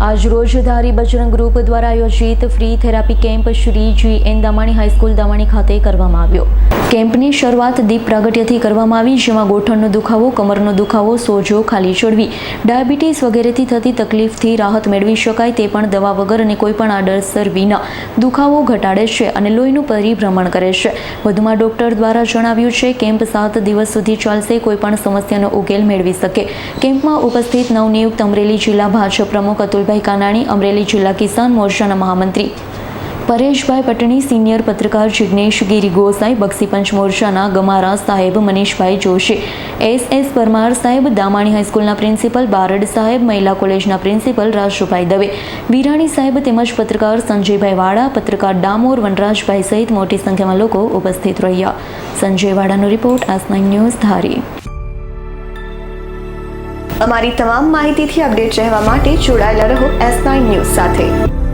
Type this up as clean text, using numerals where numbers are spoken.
આજ રોજ ધારી બજરંગ ગ્રુપ દ્વારા આયોજિત free therapy camp Shri GN Damani high school Damani ખાતે કરવામાં આવ્યો। કેમ્પની શરૂઆત દીપ પ્રાગટ્યથી કરવામાં આવી, જેમાં ગોઠણનો દુખાવો, કમરનો દુખાવો, સોજો, ખાલી ચડવી, ડાયાબિટીસ વગેરેથી થતી તકલીફથી રાહત મેળવી શકાય તે પણ દવા વગર અને કોઈપણ આડઅસર વિના દુખાવો ઘટાડે છે અને લોહીનું પરિભ્રમણ કરે છે। વધુમાં ડોક્ટર દ્વારા જણાવ્યું છે કેમ્પ 7 દિવસ સુધી ચાલશે, કોઈપણ સમસ્યાનો ઉકેલ મેળવી શકે। કેમ્પમાં ઉપસ્થિત નવનિયુક્ત અમરેલી જિલ્લા ભાજપ પ્રમુખ અતુલભાઈ કાનાણી, અમરેલી જિલ્લા કિસાન મોરચાના મહામંત્રી પરેશભાઈ પટણી, સિનિયર પત્રકાર જિગ્નેશ ગિરી ગોસાઈ, બક્ષીપંચ મોરચાના ગમારા સાહેબ મનીષભાઈ જોશી, SS પરમાર સાહેબ, દામાણી હાઈસ્કૂલના પ્રિન્સિપલ બારડ સાહેબ, મહિલા કોલેજના પ્રિન્સિપલ રાજુભાઈ દવે, વિરાણી સાહેબ તેમજ પત્રકાર સંજયભાઈ વાડા, પત્રકાર ડામોર વનરાજભાઈ સહિત મોટી સંખ્યામાં લોકો ઉપસ્થિત રહ્યા। સંજય વાડાનો રિપોર્ટ, S9 ન્યૂઝ, ધારી। અમારી તમામ માહિતીથી અપડેટ રહેવા માટે જોડાયેલા રહો S9 ન્યૂઝ સાથે।